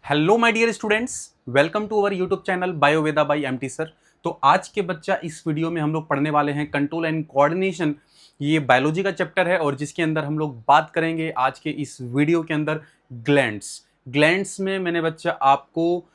Hello my dear students, welcome to our YouTube channel Bioveda by MT sir. तो आज के बच्चा इस वीडियो में हम लोग पढ़ने वाले हैं कंट्रोल एंड कोऑर्डिनेशन। ये बायोलॉजी का चैप्टर है और जिसके अंदर हम लोग बात करेंगे आज के इस वीडियो के अंदर ग्लैंड्स में मैंने बच्चा आपको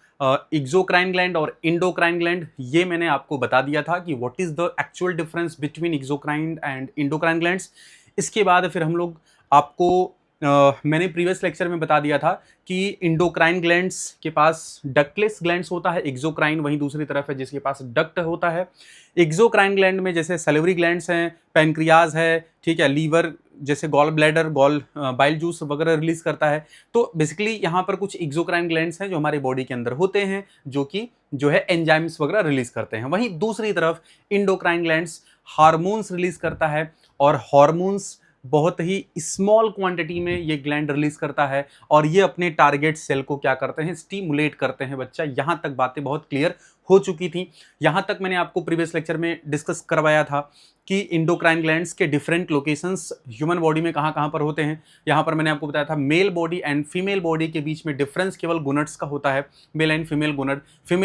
एक्सोक्राइन ग्लैंड और इंडोक्राइन ग्लैंड ये मैंने आपको बता दिया था कि what is the actual difference between exocrine and endocrine glands. इसके बाद फिर हम लोग आपको मैंने प्रीवियस लेक्चर में बता दिया था कि इंडोक्राइन ग्लैंड्स के पास डक्टलेस ग्लैंड्स होता है, एक्सोक्राइन वहीं दूसरी तरफ है जिसके पास डक्ट होता है। एक्सोक्राइन ग्लैंड में जैसे सैलिवरी ग्लैंड्स हैं, पैनक्रियाज है, ठीक है, लीवर जैसे गॉल ब्लैडर बाइल जूस वगैरह रिलीज करता है। तो बेसिकली यहाँ पर कुछ एक्सोक्राइन ग्लैंड्स हैं जो हमारे बॉडी के अंदर होते हैं जो कि जो है एंजाइम्स वगैरह रिलीज करते हैं। वहीं दूसरी तरफ इंडोक्राइन ग्लैंड्स हार्मोन्स रिलीज करता है और हार्मोन्स बहुत ही स्मॉल क्वांटिटी में ये ग्लैंड रिलीज करता है और ये अपने टारगेट सेल को क्या करते हैं, स्टिमुलेट करते हैं। बच्चा यहां तक बातें बहुत क्लियर हो चुकी थी। यहां तक मैंने आपको प्रीवियस लेक्चर में डिस्कस करवाया था कि इंडोक्राइन ग्लैंड्स के डिफरेंट लोकेशंस ह्यूमन बॉडी में कहां कहां पर होते हैं। यहां पर मैंने आपको बताया था male body and female body के बीच में डिफरेंस केवल गुनड्स का होता है, male and female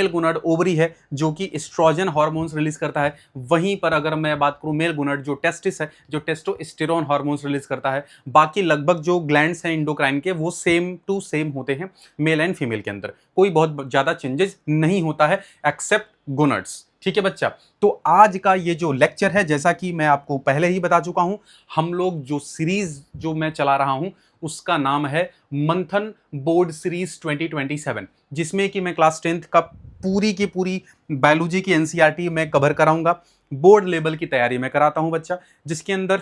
gonad ovary है जो कि एस्ट्रोजन हार्मोन्स रिलीज करता है। वहीं पर अगर मैं बात करूं मेल गुनड जो टेस्टिस है जो टेस्टोस्टेरोन हार्मोन्स रिलीज करता है। बाकी लगभग जो ग्लैंड्स हैं इंडोक्राइन के वो सेम टू सेम होते हैं मेल एंड फीमेल के अंदर, कोई बहुत ज्यादा चेंजेस नहीं होता है एक्सेप्ट गोनड्स। ठीक है बच्चा, तो आज का ये जो लेक्चर है जैसा कि मैं आपको पहले ही बता चुका हूं, हम लोग जो सीरीज जो मैं चला रहा हूं उसका नाम है मंथन बोर्ड सीरीज 2027, जिसमें कि मैं क्लास 10th का पूरी की पूरी बायोलॉजी की एनसीईआरटी मैं कवर कराऊंगा। बोर्ड लेवल की तैयारी मैं कराता हूं बच्चा, जिसके अंदर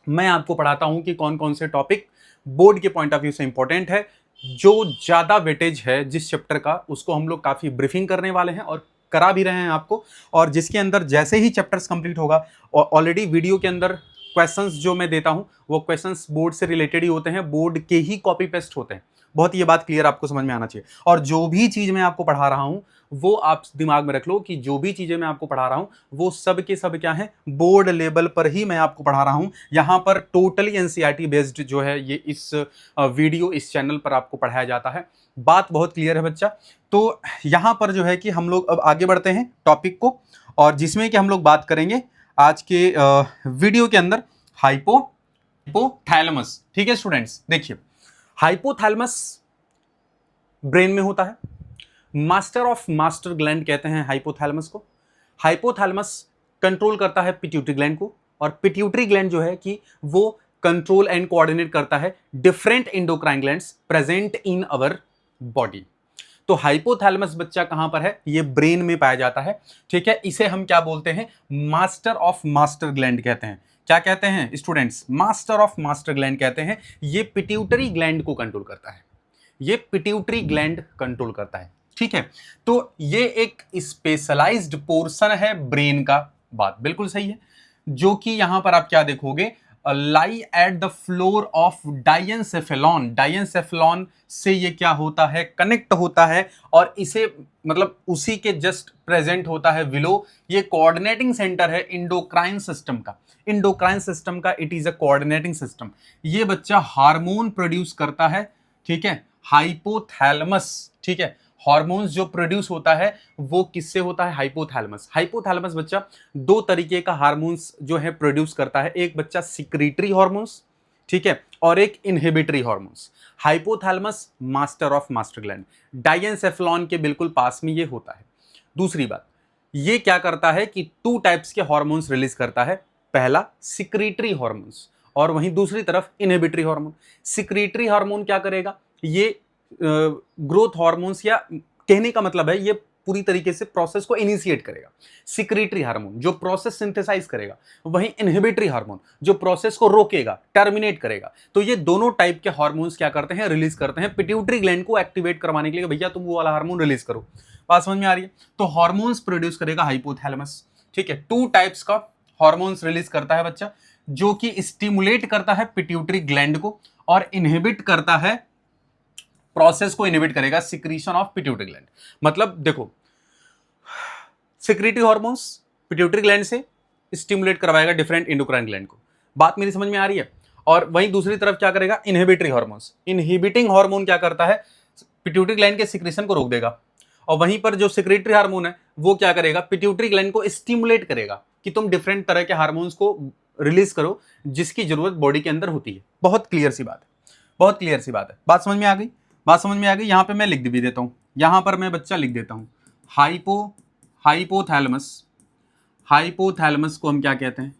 मैं आपको पढ़ाता हूं कि कौन कौन से टॉपिक बोर्ड के पॉइंट ऑफ व्यू से इंपॉर्टेंट है। जो ज्यादा वेटेज है जिस चैप्टर का उसको हम लोग काफी ब्रीफिंग करने वाले हैं और करा भी रहे हैं आपको। और जिसके अंदर जैसे ही चैप्टर्स कंप्लीट होगा, ऑलरेडी वीडियो के अंदर क्वेश्चंस जो मैं देता हूं वो क्वेश्चंस बोर्ड से रिलेटेड ही होते हैं, बोर्ड के ही कॉपी पेस्ट होते हैं। बहुत ये बात क्लियर आपको समझ में आना चाहिए। और जो भी चीज मैं आपको पढ़ा रहा हूं वो आप दिमाग में रख लो कि जो भी चीजें मैं आपको पढ़ा रहा हूं वो सब के सब क्या है, बोर्ड लेवल पर ही मैं आपको पढ़ा रहा हूं। यहां पर टोटली एनसीईआरटी बेस्ड जो है ये इस वीडियो इस चैनल पर आपको पढ़ाया जाता है। बात बहुत क्लियर है बच्चा। तो यहां पर जो है कि हम लोग अब आगे बढ़ते हैं टॉपिक को, और जिसमें कि हम लोग बात करेंगे आज के वीडियो के अंदर हाइपोथैलेमस। ठीक है स्टूडेंट्स, देखिए हाइपोथैलेमस ब्रेन में होता है, मास्टर ऑफ मास्टर ग्लैंड कहते हैं हाइपोथैलेमस को। हाइपोथैलेमस कंट्रोल करता है पिट्यूटरी ग्लैंड को, और पिट्यूटरी ग्लैंड जो है कि वो कंट्रोल एंड कोऑर्डिनेट करता है different endocrine glands present in our body. तो हाइपोथैलेमस बच्चा कहां पर है, ये ब्रेन में पाया जाता है। ठीक है, इसे हम क्या बोलते हैं, मास्टर ऑफ मास्टर ग्लैंड कहते हैं। क्या कहते हैं students, master of master gland कहते हैं। ये पिट्यूटरी ग्लैंड को कंट्रोल करता है, ये पिट्यूटरी ग्लैंड कंट्रोल करता है। ठीक है, तो ये एक स्पेशलाइज्ड पोर्शन है ब्रेन का, बात बिल्कुल सही है। जो कि यहां पर आप क्या देखोगे, lie at the floor of diencephalon. Diencephalon से ये क्या होता है, कनेक्ट होता है, और इसे मतलब उसी के जस्ट प्रेजेंट होता है विलो। ये कोऑर्डिनेटिंग सेंटर है इंडोक्राइन सिस्टम का। इंडोक्राइन सिस्टम का it is a coordinating system. ये बच्चा हार्मोन प्रोड्यूस करता है, ठीक है, हाइपोथैलेमस। ठीक है, हार्मोन्स जो प्रोड्यूस होता है वो किससे होता है, हाइपोथैलेमस। हाइपोथैलेमस बच्चा दो तरीके का हार्मोन्स जो है प्रोड्यूस करता है, एक बच्चा सिक्रीटरी हार्मोन्स, ठीक है, और एक inhibitory hormones. Hypothalamus master of master gland, diencephalon के बिल्कुल पास में ये होता है। दूसरी बात, ये क्या करता है कि टू टाइप्स के हार्मोन्स रिलीज करता है, पहला सिक्रीटरी हार्मोन्स और वहीं दूसरी तरफ इनहिबिटरी हार्मोन। सिक्रीटरी हार्मोन क्या करेगा, ये ग्रोथ हार्मोन्स, या कहने का मतलब है ये पूरी तरीके से प्रोसेस को इनिशिएट करेगा। सिक्रीटरी हार्मोन जो प्रोसेस सिंथेसाइज करेगा, वहीं इनहिबिटरी हार्मोन जो प्रोसेस को रोकेगा, टर्मिनेट करेगा। तो ये दोनों टाइप के हार्मोन्स क्या करते हैं, रिलीज करते हैं पिट्यूटरी ग्लैंड को एक्टिवेट करवाने के लिए, भैया तुम वो वाला हार्मोन रिलीज करो। बात समझ में आ रही है। तो हार्मोन्स प्रोड्यूस करेगा हाइपोथैलेमस। ठीक है, टू टाइप्स का हार्मोन्स रिलीज करता है बच्चा, जो कि स्टिमुलेट करता है पिट्यूटरी ग्लैंड को और इनहिबिट करता है, प्रोसेस को इनहिबिट करेगा सिक्रीशन ऑफ पिट्यूटरी ग्लैंड। मतलब देखो, सिक्रीटरी हार्मोन्स पिट्यूटरी ग्लैंड से स्टिमुलेट करवाएगा डिफरेंट इंडोक्राइन ग्लैंड को। बात मेरी समझ में आ रही है। और वहीं दूसरी तरफ क्या करेगा, इनहिबिटरी हार्मोन्स। इनहिबिटिंग हार्मोन क्या करता है, पिट्यूटरी ग्लैंड के सिक्रेशन को रोक देगा, और वहीं पर जो सिक्रेटरी हार्मोन है वो क्या करेगा, पिट्यूटरी ग्लैंड को स्टिमुलेट करेगा कि तुम डिफरेंट तरह के हार्मोन्स को रिलीज करो जिसकी जरूरत बॉडी के अंदर होती है। बहुत क्लियर सी बात है, बहुत क्लियर सी बात है। बात समझ में आ गई, बात समझ में आ गई। यहाँ पे मैं लिख भी देता हूँ, यहाँ पर मैं बच्चा लिख देता हूँ हाइपोथैलेमस। हाइपोथैलेमस को हम क्या कहते हैं,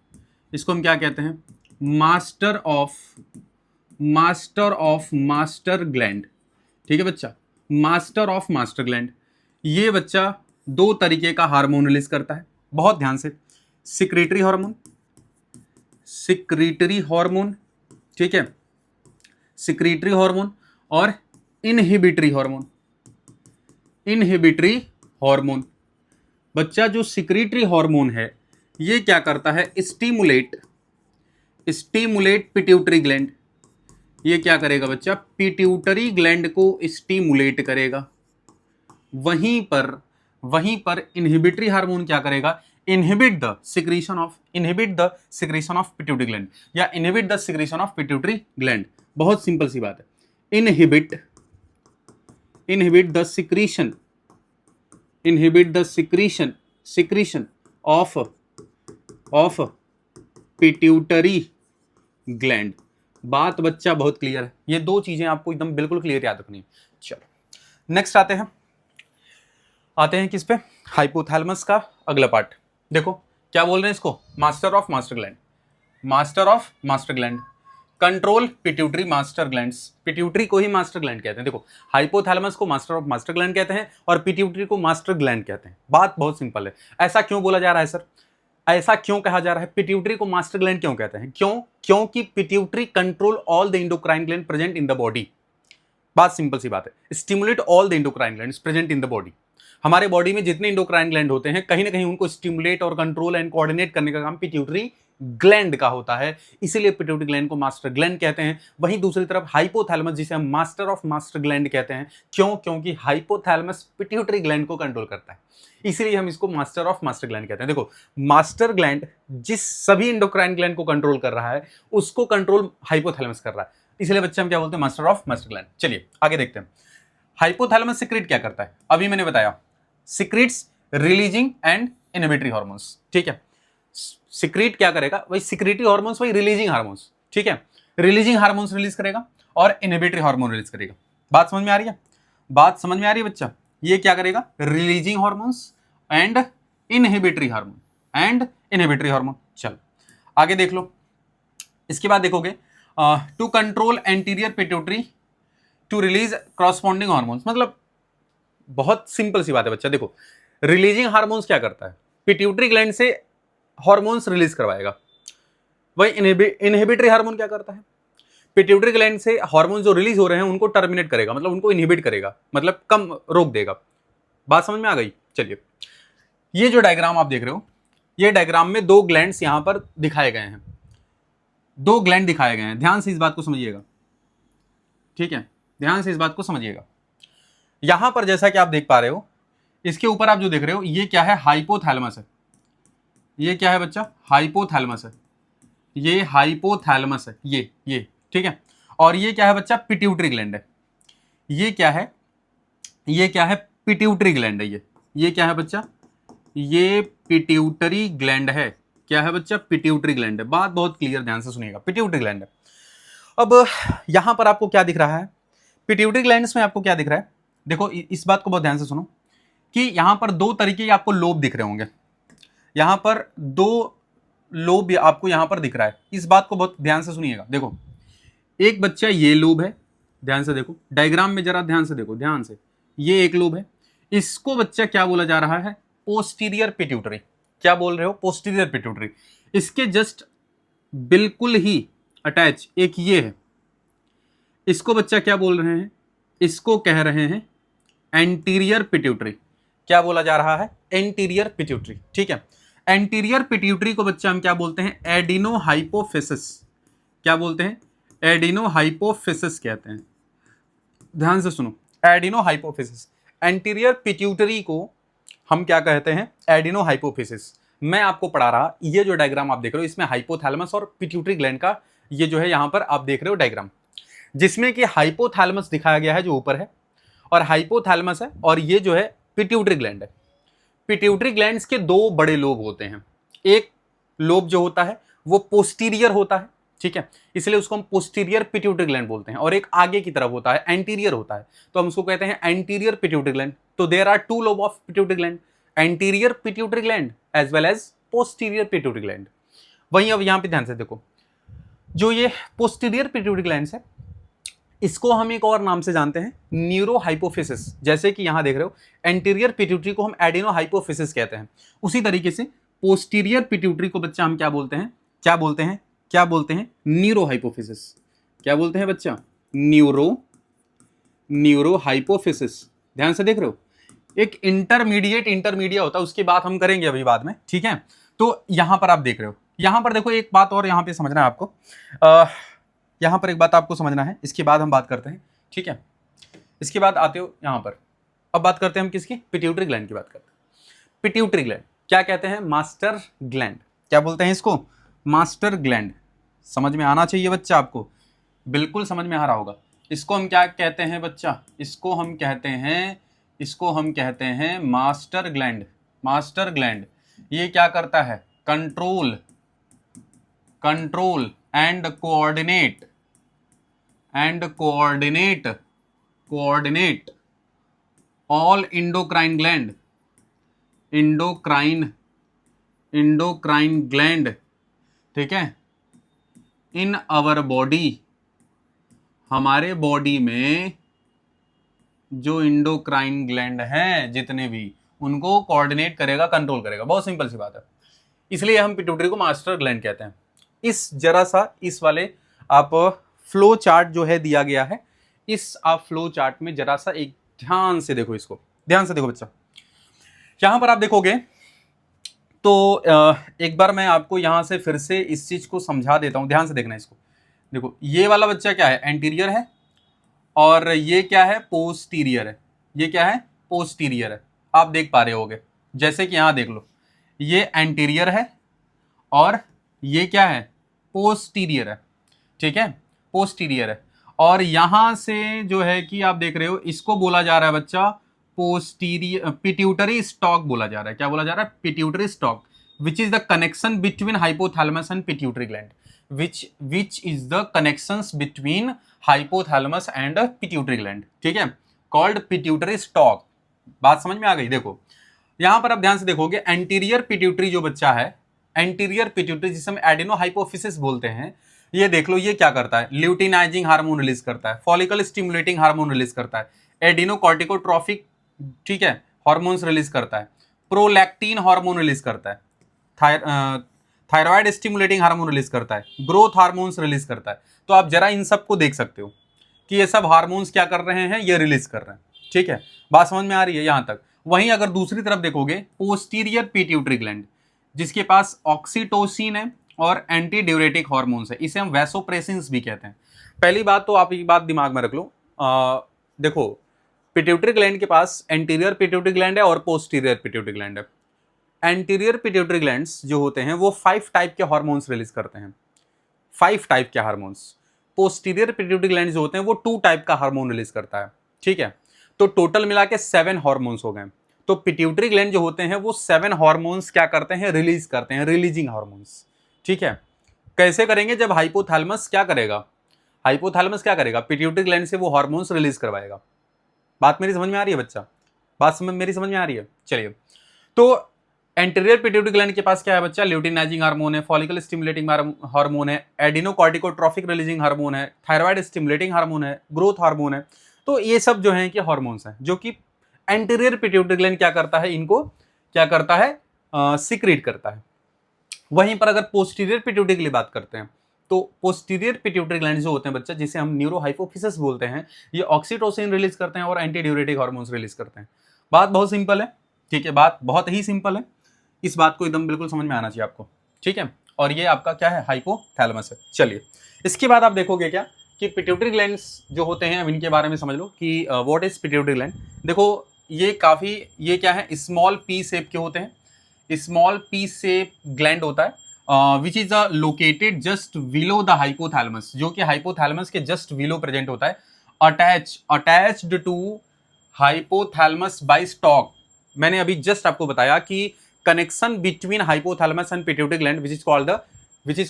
इसको हम क्या कहते हैं, मास्टर ऑफ मास्टर ग्लैंड। ठीक है बच्चा, मास्टर ऑफ मास्टर ग्लैंड। ये बच्चा दो तरीके का हार्मोन रिलीज करता है, बहुत ध्यान से। सिक्रेटरी हार्मोन, सिक्रेटरी हार्मोन, ठीक है, सिक्रेटरी हार्मोन और इनहिबिटरी हार्मोन। इनहिबिटरी हार्मोन बच्चा, जो सिक्रेटरी हार्मोन है ये क्या करता है, स्टिमुलेट पिट्यूटरी ग्लैंड। ये क्या करेगा बच्चा, पिट्यूटरी ग्लैंड को स्टिमुलेट करेगा। वहीं पर इनहिबिटरी हार्मोन क्या करेगा, inhibit the secretion of pituitary gland या inhibit the secretion of pituitary gland. बहुत सिंपल सी बात है, inhibit the secretion of pituitary gland. बात बच्चा बहुत क्लियर है, ये दो चीजें आपको एकदम बिल्कुल क्लियर याद रखनी है। चलो नेक्स्ट आते हैं किस पे, हाइपोथैलेमस का अगला पार्ट। देखो क्या बोल रहे हैं इसको, master of master gland, control pituitary master glands. Pituitary को ही मास्टर ग्लैंड कहते हैं। देखो हाइपोथैलेमस को मास्टर ऑफ मास्टर ग्लैंड कहते हैं और पिट्यूटरी को मास्टर ग्लैंड कहते हैं। बात बहुत सिंपल है। ऐसा क्यों बोला जा रहा है सर, ऐसा क्यों कहा जा रहा है, पिट्यूटरी को मास्टर ग्लैंड क्यों कहते हैं, क्योंकि pituitary control all the endocrine gland present in the body. बात सिंपल सी बात है, stimulate all the endocrine glands present in the body. हमारे बॉडी में जितने एंडोक्राइन ग्लैंड होते हैं कहीं ना कहीं उनको स्टिमुलेट और कंट्रोल एंड कोऑर्डिनेट करने का काम पिट्यूटरी ग्लैंड का होता है, इसीलिए पिट्यूटरी ग्लैंड को मास्टर ग्लैंड कहते हैं। वहीं दूसरी तरफ हाइपोथैलेमस जिसे हम मास्टर ऑफ मास्टर ग्लैंड कहते हैं, क्योंकि हाइपोथैलेमस पिट्यूटरी ग्लैंड को कंट्रोल करता है, इसीलिए हम इसको मास्टर ऑफ मास्टर ग्लैंड कहते हैं। देखो मास्टर ग्लैंड जिस सभी एंडोक्राइन ग्लैंड को कंट्रोल कर रहा है उसको कंट्रोल हाइपोथैलेमस कर रहा है, इसलिए बच्चे हम क्या बोलते हैं, मास्टर ऑफ मास्टर ग्लैंड। चलिए आगे देखते हैं। हाइपोथैलेमस सिक्रेट क्या करता है, अभी मैंने बताया, secrets releasing and inhibitory hormones. ठीक है, सिक्रेट क्या करेगा, वही सिक्रेटरी हार्मोन्स, वही रिलीजिंग हार्मोन्स। ठीक है, रिलीजिंग हार्मोन्स रिलीज करेगा और इनहिबिटरी हार्मोन रिलीज करेगा। बात समझ में आ रही है, बात समझ में आ रही है बच्चा। ये क्या करेगा, releasing hormones and inhibitory hormone. चलो आगे देख लो। इसके बाद देखोगे to control anterior pituitary to release corresponding hormones. मतलब बहुत सिंपल सी बात है बच्चा। देखो रिलीजिंग हार्मोन्स क्या करता है, पिट्यूटरी ग्लैंड से हार्मोन्स रिलीज करवाएगा। वही इनहिबिटरी हार्मोन क्या करता है, पिट्यूटरी ग्लैंड से हार्मोन जो रिलीज हो रहे हैं उनको टर्मिनेट करेगा, मतलब उनको इनहिबिट करेगा, मतलब कम रोक देगा। बात समझ में आ गई। चलिए ये जो डायग्राम आप देख रहे हो, ये डायग्राम में दो ग्लैंड्स यहां पर दिखाए गए हैं, दो ग्लैंड दिखाए गए हैं। ध्यान से इस बात को समझिएगा, ठीक है, ध्यान से इस बात को समझिएगा। यहां पर जैसा कि आप देख पा रहे हो, इसके ऊपर आप जो देख रहे हो ये क्या है, हाइपोथैलेमस है। ये क्या है बच्चा, हाइपोथैलेमस है। ये हाइपोथैलेमस है, ये ठीक है। और ये क्या है बच्चा, पिट्यूटरी ग्लैंड है। ये क्या है, ये क्या है, पिट्यूटरी ग्लैंड है। ये क्या है बच्चा, ये पिट्यूटरी ग्लैंड है। क्या है बच्चा, पिट्यूटरी ग्लैंड है। बात बहुत क्लियर, ध्यान से सुनिएगा, पिट्यूटरी ग्लैंड है। अब यहां पर आपको क्या दिख रहा है, पिट्यूटरी ग्लैंड्स में आपको क्या दिख रहा है, देखो इस बात को बहुत ध्यान से सुनो कि यहां पर दो तरीके के आपको लोब दिख रहे होंगे। यहां पर दो लोब आपको यहां पर दिख रहा है, इस बात को बहुत ध्यान से सुनिएगा। देखो एक बच्चा ये लोब है, ध्यान से देखो डायग्राम में, जरा ध्यान से देखो, ध्यान से, ये एक लोब है। इसको बच्चा क्या बोला जा रहा है, पोस्टीरियर पिट्यूटरी। क्या बोल रहे हो, पोस्टीरियर पिट्यूटरी। इसके जस्ट बिल्कुल ही अटैच एक ये है, इसको बच्चा क्या बोल रहे हैं, इसको कह रहे हैं एंटीरियर पिट्यूटरी। क्या बोला जा रहा है, एंटीरियर पिट्यूटरी। ठीक है, एंटीरियर पिट्यूटरी को बच्चा हम क्या बोलते हैं, एडिनोहाइपोफिसिस। क्या बोलते हैं, एडिनोहाइपोफिसिस कहते हैं। ध्यान से सुनो, एडिनोहाइपोफिसिस। एंटीरियर पिट्यूटरी को हम क्या कहते हैं, एडिनोहाइपोफिसिस। मैं आपको पढ़ा रहा, ये जो डायग्राम आप देख रहे हो इसमें हाइपोथैलेमस और पिट्यूटरी ग्लैंड का ये जो है यहां पर आप देख रहे हो डायग्राम, जिसमें कि हाइपोथैलेमस दिखाया गया है जो ऊपर है, और हाइपोथैलेमस है, और ये जो है पिट्यूटरी ग्लैंड है। पिट्यूटरी ग्लैंड्स के दो बड़े लोब होते हैं। एक लोब जो होता है वो पोस्टीरियर होता है, ठीक है, इसलिए उसको हम पोस्टीरियर पिट्यूटरी ग्लैंड बोलते हैं, और एक आगे की तरफ होता है, एंटीरियर होता है, तो हम उसको कहते हैं एंटीरियर पिट्यूटरी ग्लैंड। तो there are two lobe of pituitary gland, anterior pituitary gland as well as posterior pituitary gland. वहीं अब यहां पे ध्यान से देखो, जो ये पोस्टीरियर पिट्यूटरी ग्लैंड्स है, इसको हम एक और नाम से जानते हैं, न्यूरो हाइपोफिसिस। जैसे कि यहां देख रहे हो, एंटीरियर पिट्यूटरी को हम एडिनो हाइपोफिसिस कहते हैं, उसी तरीके से पोस्टीरियर पिट्यूटरी को बच्चा हम क्या बोलते हैं, क्या बोलते हैं, क्या बोलते हैं, न्यूरो हाइपोफिसिस। क्या बोलते हैं बच्चा, न्यूरो हाइपोफिसिस। ध्यान से देख रहे हो, एक इंटरमीडिएट होता है, उसकी बात हम करेंगे अभी बाद में, ठीक है। तो यहां पर आप देख रहे हो, यहां पर देखो एक बात और यहां पे समझना है आपको, यहां पर एक बात आपको समझना है, इसके बाद हम बात करते हैं, ठीक है। इसके बाद आते हो यहां पर, अब बात करते हैं हम किसकी, पिट्यूटरी ग्लैंड की बात करते हैं। पिट्यूटरी ग्लैंड क्या कहते हैं, मास्टर ग्लैंड। क्या बोलते हैं इसको, मास्टर ग्लैंड। समझ में आना चाहिए बच्चा, आपको बिल्कुल समझ में आ रहा होगा। इसको हम क्या कहते हैं बच्चा, इसको हम कहते हैं मास्टर ग्लैंड। मास्टर ग्लैंड ये क्या करता है, control and coordinate all endocrine gland, ठीक है, इन आवर बॉडी, हमारे बॉडी में जो इंडोक्राइन ग्लैंड हैं जितने भी, उनको कोऑर्डिनेट करेगा, कंट्रोल करेगा। बहुत सिंपल सी बात है, इसलिए हम पिट्यूटरी को मास्टर ग्लैंड कहते हैं। इस जरा सा इस वाले आप फ्लो चार्ट जो है दिया गया है, इस आप फ्लो चार्ट में जरा सा एक ध्यान से देखो, इसको ध्यान से देखो बच्चा। यहां पर आप देखोगे तो एक बार मैं आपको यहां से फिर से इस चीज को समझा देता हूं, ध्यान से देखना इसको। देखो ये वाला बच्चा क्या है, एंटीरियर है, और ये क्या है, पोस्टीरियर है। ये क्या है, पोस्टीरियर है, आप देख पा रहे होगे। जैसे कि यहां देख लो, ये एंटीरियर है और ये क्या है, पोस्टीरियर है, ठीक है, पोस्टीरियर है। और यहां से जो है कि आप देख रहे हो, इसको बोला जा रहा है बच्चा पोस्टीरियर पिट्यूटरी स्टॉक बोला जा रहा है। क्या बोला जा रहा है, pituitary stock, which is the connection between hypothalamus and pituitary gland, which is the connections between hypothalamus and pituitary gland, ठीक है, called pituitary stalk। बात समझ में आ गई। देखो यहां पर आप ध्यान से देखोगे, एंटीरियर पिट्यूटरी जो बच्चा है, एंटीरियर पिट्यूटरी जिसे हम एडिनो हाइपोफिसिस बोलते हैं, ये देख लो, ये क्या करता है, ल्यूटिनाइजिंग हार्मोन रिलीज करता है, फॉलिकल स्टिमुलेटिंग हार्मोन रिलीज करता है, एडिनोकॉर्टिकोट्रोफिक, ठीक है, हार्मोन्स रिलीज करता है, प्रोलैक्टिन हार्मोन रिलीज करता है, थायराइड स्टिमुलेटिंग हार्मोन रिलीज करता है, ग्रोथ हार्मोन्स रिलीज करता है। तो आप जरा इन सब को देख सकते हो कि ये सब हार्मोन्स क्या कर रहे हैं, ये रिलीज कर रहे हैं, ठीक है। बात समझ में आ रही है यहां तक। वहीं अगर दूसरी तरफ देखोगे, पोस्टीरियर पिट्यूटरी ग्लैंड, जिसके पास ऑक्सीटोसिन है और एंटी ड्यूरेटिक हार्मोन्स है, इसे हम वैसोप्रेसिन्स भी कहते हैं। पहली बात तो आप एक बात दिमाग में रख लो, देखो पिट्यूटरी ग्लैंड के पास एंटीरियर पिट्यूटरी ग्लैंड है और पोस्टीरियर पिट्यूटरी ग्लैंड है। एंटीरियर पिट्यूटरी ग्लैंड्स जो होते हैं वो 5 टाइप के हार्मोन्स रिलीज करते हैं, 5 टाइप के हार्मोन्स। पोस्टीरियर पिट्यूटरी ग्लैंड जो होते हैं वो 2 टाइप का हार्मोन रिलीज करता है, ठीक है। तो टोटल मिला के 7 हार्मोन्स हो गए। तो पिट्यूटरी ग्लैंड जो होते हैं वो 7 हार्मोन्स क्या करते हैं, रिलीज करते हैं, रिलीजिंग हार्मोन्स, ठीक है। कैसे करेंगे, जब हाइपोथैलेमस क्या करेगा, हाइपोथैलेमस क्या करेगा, पिट्यूटरी ग्लैंड से वो हार्मोन्स रिलीज करवाएगा। बात मेरी समझ में आ रही है बच्चा, बात मेरी समझ में आ रही है। चलिए, तो एंटीरियर पिट्यूटरी ग्लैंड के पास क्या है बच्चा, ल्यूटिनाइजिंग हार्मोन है, फॉलिकल स्टिमुलेटिंग हार्मोन है, एडिनोकॉर्टिकोट्रोफिक रिलीजिंग हार्मोन है, थायराइड स्टिमुलेटिंग हार्मोन है, ग्रोथ हार्मोन है। तो ये सब जो है कि हार्मोन्स हैं जो कि एंटीरियर पिट्यूटरी ग्लैंड क्या करता है, इनको क्या करता है, सिक्रीट करता है। वहीं पर अगर पोस्टीरियर पिट्यूटरी की बात करते हैं, तो पोस्टीरियर पिट्यूटरी ग्लैंड जो होते हैं बच्चा, जिसे हम न्यूरो हाइपोफिसिस बोलते हैं, ये ऑक्सीटोसिन रिलीज करते हैं और एंटी ड्यूरेटिक हार्मोन्स रिलीज करते हैं। बात बहुत सिंपल है, ठीक है, बात बहुत ही सिंपल है। इस बात को एकदम बिल्कुल समझ में आना चाहिए आपको, ठीक है। और ये आपका क्या है, हाइपोथैलेमस है। चलिए, इसके बाद आप देखोगे क्या कि पिट्यूटरी ग्लैंड्स जो होते हैं, अब इनके बारे में समझ लो कि व्हाट इज पिट्यूटरी ग्लैंड। देखो ये काफ़ी, ये क्या है, स्मॉल पी शेप के होते हैं, स्मॉल पी शेप ग्लैंड होता है, which is located just below the hypothalamus, जो कि हाइपोथैलेमस के जस्ट बिलो प्रेजेंट होता है, attached to hypothalamus by stalk. मैंने अभी जस्ट आपको बताया कि connection between hypothalamus and pituitary gland which is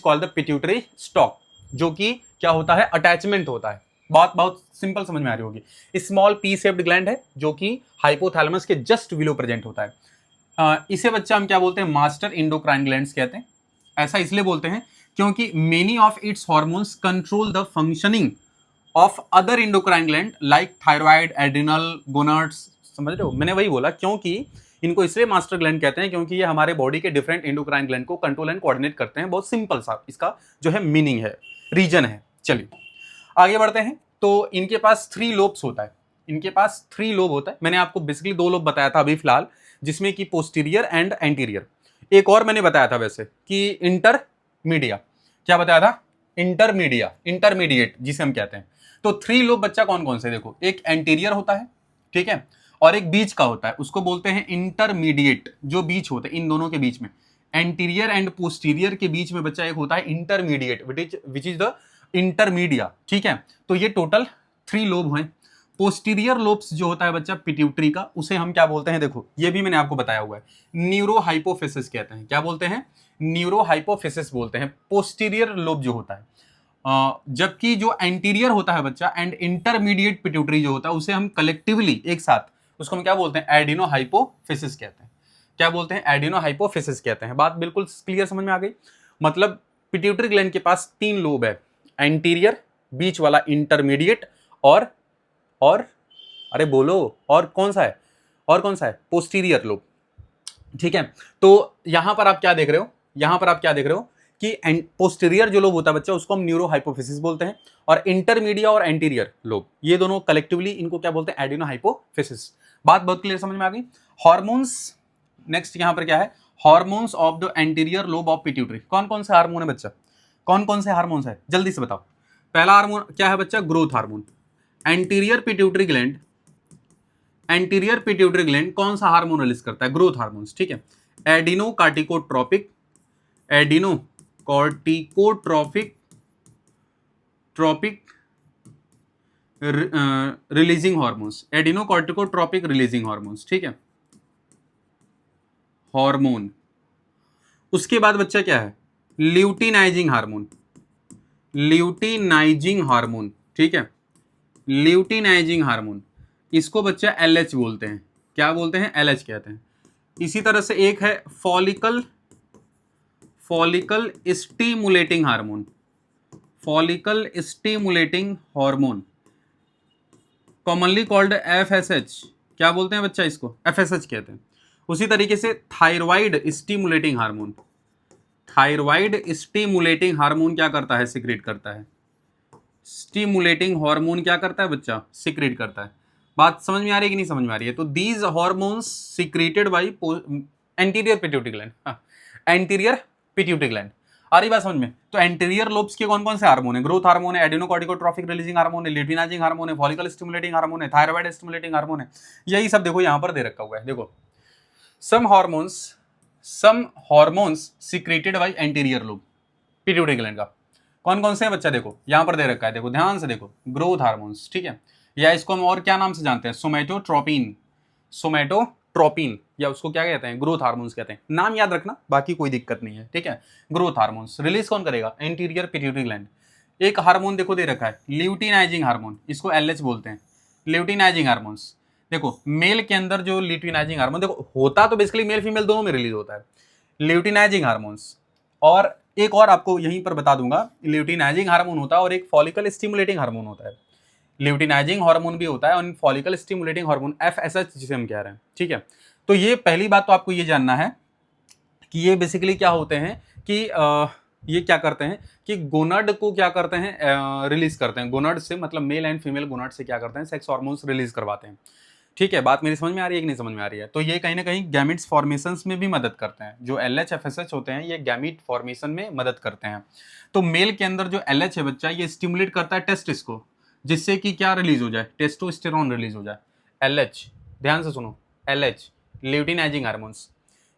called the pituitary stalk, जो कि क्या होता है, अटैचमेंट होता है। बात बहुत सिंपल समझ में आ रही होगी। स्मॉल पी शेप्ड ग्लैंड है जो कि हाइपोथैलेमस के जस्ट बिलो प्रेजेंट होता है। इसे बच्चा हम क्या बोलते हैं, मास्टर इंडोक्राइन ग्लैंड्स कहते हैं। ऐसा इसलिए बोलते हैं क्योंकि many of its hormones control the functioning of other endocrine gland like thyroid, adrenal, gonads. समझ रहे हो, मैंने वही बोला क्योंकि इनको इसलिए मास्टर ग्लैंड कहते हैं क्योंकि ये हमारे बॉडी के डिफरेंट इंडोक्राइन ग्लैंड को कंट्रोल एंड कोऑर्डिनेट करते हैं। बहुत सिंपल सा इसका जो है मीनिंग है, रीजन है। चलिए आगे बढ़ते हैं। तो इनके पास 3 लोब्स होता है। इनके पास 3 लोब होता है। मैंने आपको बेसिकली 2 लोब बताया था अभी फिलहाल, जिसमें कि पोस्टीरियर एंड एंटीरियर। एक और मैंने बताया था वैसे कि इंटरमीडिया। क्या बताया था, इंटरमीडिएट जिसे हम कहते हैं। तो 3 लोब बच्चा कौन कौन से, देखो, एक एंटीरियर होता है, ठीक है, और एक बीच का होता है, उसको बोलते हैं इंटरमीडिएट। जो बीच होता है इन दोनों के बीच में, एंटीरियर एंड पोस्टीरियर के बीच में बच्चा एक होता है intermediate, which is the intermedia, ठीक है। तो ये टोटल 3 लोब हैं। पोस्टीरियर लोब्स जो होता है बच्चा पिट्यूटरी का, उसे हम क्या बोलते हैं, देखो ये भी मैंने आपको बताया हुआ है, न्यूरोहाइपोफिसिस कहते हैं। क्या बोलते हैं, न्यूरोहाइपोफिसिस बोलते हैं पोस्टीरियर लोब जो होता है। जबकि जो एंटीरियर होता है बच्चा एंड इंटरमीडिएट पिट्यूटरी जो होता है, उसे हम कलेक्टिवली एक साथ, उसको हम क्या बोलते हैं, एडिनोहाइपोफिसिस कहते हैं। क्या बोलते हैं, एडिनोहाइपोफिसिस कहते हैं। बात बिल्कुल क्लियर समझ में आ गई। मतलब पिट्यूटरी ग्लैंड के पास 3 लोब है, एंटीरियर, बीच वाला इंटरमीडिएट, और अरे बोलो, और कौन सा है, पोस्टीरियर लोब, ठीक है। तो यहां पर आप क्या देख रहे हो, कि पोस्टीरियर जो लोब होता है बच्चा, उसको हम न्यूरोहाइपोफिसिस बोलते हैं, और इंटरमीडिया और एंटीरियर लोब, ये दोनों कलेक्टिवली इनको क्या बोलते हैं, एडिनोहाइपोफिसिस। बात बहुत क्लियर समझ में आ गई। हॉर्मोन्स, नेक्स्ट यहां पर क्या है, hormones of the anterior lobe of pituitary. कौन कौन से हार्मोन है बच्चा, कौन कौन से हार्मोन्स है, जल्दी से बताओ। पहला हार्मोन क्या है बच्चा, growth hormone. Anterior pituitary gland कौन सा हार्मोन रिलीज करता है, ग्रोथ हार्मोन्स, ठीक है। एडिनोकार्टिकोट्रोपिक रिलीजिंग हार्मोन्स, ठीक है, हार्मोन। उसके बाद बच्चा क्या है, ल्यूटिनाइजिंग हार्मोन, ठीक है, ल्यूटिनाइजिंग हार्मोन। इसको बच्चा LH बोलते हैं। क्या बोलते हैं, LH कहते हैं। इसी तरह से एक है follicle stimulating hormone, commonly called FSH। क्या बोलते हैं बच्चा, इसको FSH कहते हैं। उसी तरीके से थायराइड स्टिमुलेटिंग हार्मोन क्या करता है, सिक्रेट करता है। स्टिमुलेटिंग हार्मोन क्या करता है बच्चा, सिक्रेट करता है। बात समझ में आ रही है कि नहीं समझ में आ रही है। तो these hormones secreted by anterior pituitary gland. आ रही बात समझ में। तो एंटीरियर लोब्स के कौन कौन से हार्मोन है, ग्रोथ हार्मोन है, एडिनोकार्टिकोट्रोपिक रिलीजिंग हार्मोन है, ल्यूटिनाइजिंग हार्मोन है, फॉलिकल स्टिमुलेटिंग हार्मोन है, थायराइड स्टिमुलेटिंग हार्मोन है। यही सब देखो यहां पर दे रखा हुआ है। देखो some hormones secreted by anterior lobe pituitary gland का कौन कौन से हैं बच्चा, देखो यहां पर दे रखा है, देखो ध्यान से देखो, ग्रोथ हार्मोन्स, ठीक है, या इसको हम और क्या नाम से जानते हैं, सोमैटोट्रोपिन, या उसको क्या कहते हैं, ग्रोथ हार्मोन्स कहते हैं। नाम याद रखना, बाकी कोई दिक्कत नहीं है, ठीक है। ग्रोथ हार्मोन्स रिलीज कौन करेगा, एंटीरियर पिट्यूटरी ग्लैंड। एक हार्मोन देखो दे रखा है, ल्यूटिनाइजिंग हार्मोन, इसको LH बोलते हैं, ल्यूटिनाइजिंग हार्मोन्स। देखो मेल के अंदर जो ल्यूटिनाइजिंग हार्मोन, देखो होता तो बेसिकली मेल फीमेल दोनों में रिलीज होता है ल्यूटिनाइजिंग हार्मोन्स। और एक और आपको यहीं पर बता दूंगा, ल्यूटिनाइजिंग हार्मोन होता है और एक फॉलिकल स्टिमुलेटिंग हार्मोन होता है। ल्यूटिनाइजिंग हार्मोन भी होता है और फॉलिकल स्टिमुलेटिंग हार्मोन FSH जिसे हम कह रहे हैं, ठीक है। तो ये पहली बात तो आपको ये जानना है कि ये बेसिकली क्या होते हैं कि ये क्या करते हैं कि गोनाड को क्या करते हैं, रिलीज करते हैं। गोनाड से मतलब मेल एंड फीमेल गोनाड से क्या करते हैं, सेक्स हार्मोन्स रिलीज करवाते हैं, ठीक है। बात मेरी समझ में आ रही है कि नहीं समझ में आ रही है। तो ये कहीं ना कहीं गैमिट्स फॉर्मेशंस में भी मदद करते हैं। जो LH FSH होते हैं ये गैमिट फॉर्मेशन में मदद करते हैं। तो मेल के अंदर जो LH है बच्चा, ये स्टिमुलेट करता है टेस्टिस को, जिससे कि क्या रिलीज हो जाए, टेस्टोस्टेरोन रिलीज हो जाए। LH, ध्यान से सुनो, LH ल्यूटिनाइजिंग हार्मोन्स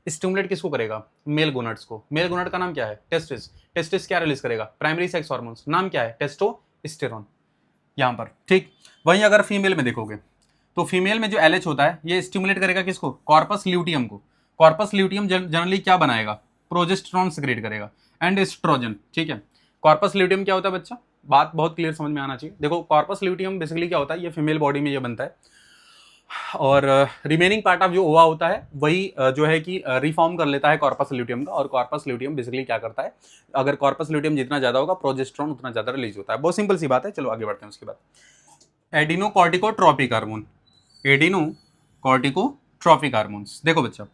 स्टिमुलेट किसको करेगा, मेल गोनाड्स को। मेल गोनाड का नाम क्या है, टेस्टिस क्या रिलीज करेगा, प्राइमरी सेक्स हार्मोन्स, नाम क्या है, टेस्टोस्टेरोन, यहाँ पर, ठीक। वहीं अगर फीमेल में देखोगे, तो फीमेल में जो LH होता है ये स्टिमुलेट करेगा किसको, कॉर्पस ल्यूटियम को। कॉर्पस ल्यूटियम जनरली क्या बनाएगा, प्रोजेस्टेरॉन सिक्रेट करेगा एंड एस्ट्रोजन, ठीक है। कॉर्पस ल्यूटियम क्या होता है बच्चा, बात बहुत क्लियर समझ में आना चाहिए। देखो कॉर्पस ल्यूटियम बेसिकली क्या होता है, ये फीमेल बॉडी में ये बनता है और रिमेनिंग पार्ट ऑफ जो ओवा होता है वही जो है कि रिफॉर्म कर लेता है कॉर्पस ल्यूटियम का। और कॉर्पस ल्यूटियम बेसिकली क्या करता है, अगर कॉर्पस ल्यूटियम जितना ज्यादा होगा प्रोजेस्टेरॉन उतना ज्यादा रिलीज होता है। बहुत सिंपल सी बात है, चलो आगे बढ़ते हैं। उसके बाद एडिनोकॉर्टिकोट्रोपिक हार्मोन, एडिनोकॉर्टिकोट्रोपिक हार्मोन्स। देखो बच्चा,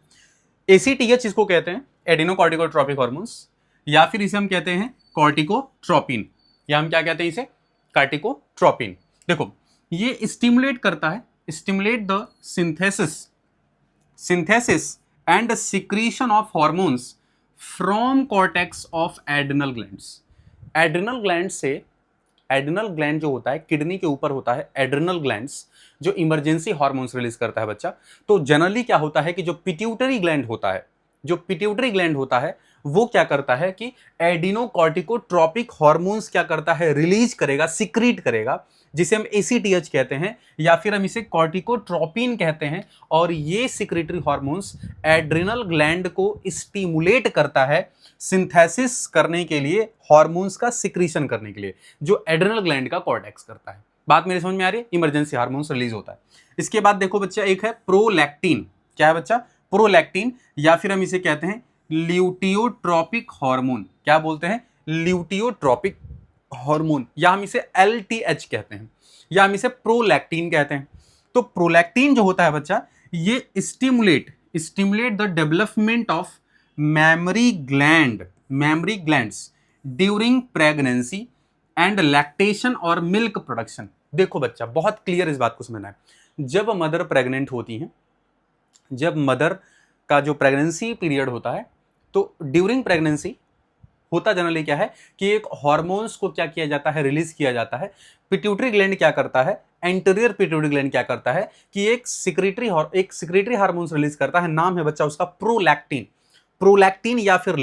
ACTH इसको कहते हैं, एडिनोकॉर्टिकोट्रोपिक हार्मोन्स, या फिर इसे हम कहते हैं कॉर्टिकोट्रोपिन, या हम क्या कहते हैं इसे, कार्टिकोट्रोपिन। देखो ये स्टिमुलेट करता है, stimulate the synthesis and secretion of hormones from cortex of adrenal glands. Adrenal gland से, एड्रिनल ग्लैंड जो होता है किडनी के ऊपर होता है, एड्रिनल ग्लैंड्स जो इमरजेंसी हार्मोन्स रिलीज करता है बच्चा। तो जनरली क्या होता है कि जो पिट्यूटरी ग्लैंड होता है, जो पिट्यूटरी ग्लैंड होता है वो क्या करता है कि एडिनोकॉर्टिकोट्रोपिक हार्मोन्स क्या करता है, रिलीज करेगा, सिक्रीट करेगा, जिसे हम ACTH कहते हैं या फिर हम इसे कॉर्टिकोट्रोपिन कहते हैं। और ये सिक्रेटरी हार्मोन्स एड्रिनल ग्लैंड को स्टिमुलेट करता है सिंथेसिस करने के लिए, हार्मोन्स का सिक्रीशन करने के लिए, जो एड्रिनल ग्लैंड का कॉर्टेक्स करता है। बात मेरे समझ में आ रही है, इमरजेंसी हार्मोन्स रिलीज होता है। इसके बाद देखो बच्चा, एक है प्रोलैक्टिन। क्या है बच्चा, प्रोलैक्टिन, या फिर हम इसे कहते हैं ल्यूटियोट्रोपिक हार्मोन। क्या बोलते हैं, ल्यूटियोट्रोपिक हार्मोन, या हम इसे LTH कहते हैं, या हम इसे प्रोलैक्टिन कहते हैं। तो प्रोलैक्टिन जो होता है बच्चा, ये stimulate the development of mammary glands during pregnancy and lactation और मिल्क प्रोडक्शन। देखो बच्चा, बहुत क्लियर इस बात को समझना है, जब मदर प्रेग्नेंट होती हैं, जब मदर का जो प्रेगनेंसी पीरियड होता है, तो ड्यूरिंग प्रेगनेंसी होता जनरली क्या है कि एक हार्मोन्स को क्या किया जाता है, रिलीज किया जाता है। पिट्यूटरी ग्लैंड क्या करता है, एंटीरियर पिट्यूटरी ग्लैंड क्या करता है कि एक सिक्रेटरी हार्मोन्स रिलीज करता है, नाम है बच्चा उसका प्रोलैक्टिन या फिर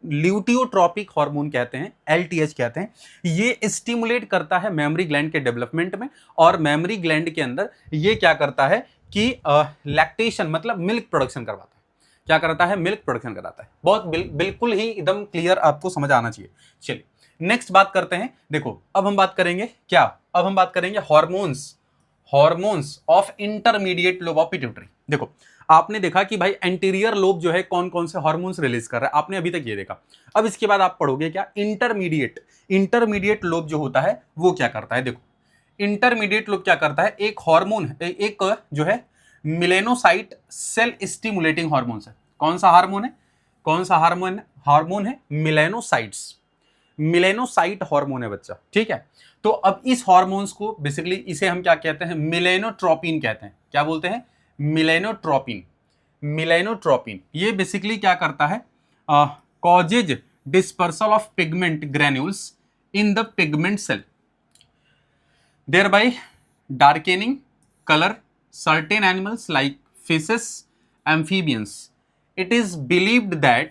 ल्यूटियोट्रोपिक हार्मोन कहते हैं, LTH कहते हैं। ये स्टिमुलेट करता है मेमोरी ग्लैंड के डेवलपमेंट में, और मेमोरी ग्लैंड के अंदर ये क्या करता है कि लैक्टेशन मतलब मिल्क प्रोडक्शन करवाता है। क्या करता है, मिल्क प्रोडक्शन कराता है। बहुत बिल्कुल ही एकदम क्लियर आपको समझ आना चाहिए। चलिए नेक्स्ट बात करते हैं। देखो अब हम बात करेंगे क्या, अब हम बात करेंगे hormones of intermediate lobe of pituitary. देखो आपने देखा कि भाई एंटीरियर लोब जो है कौन कौन से हार्मोन्स रिलीज कर रहा है, आपने अभी तक ये देखा। अब इसके बाद आप पढ़ोगे क्या, इंटरमीडिएट लोब जो होता है वो क्या करता है। देखो इंटरमीडिएट लोब क्या करता है, एक हार्मोन है, एक जो है मिलेनोसाइट सेल स्टिमुलेटिंग हार्मोन है। कौन सा हार्मोन है, कौन सा हार्मोन है, मिलेनोसाइट हार्मोन है बच्चा, ठीक है। तो अब इस हार्मोन्स को बेसिकली इसे हम क्या कहते हैं, मिलेनोट्रोपिन कहते हैं। क्या बोलते हैं, मिलेनोट्रोपिन। ये बेसिकली क्या करता है, causes dispersal of pigment granules in the pigment cell, thereby darkening color certain animals like fishes, amphibians. It is believed that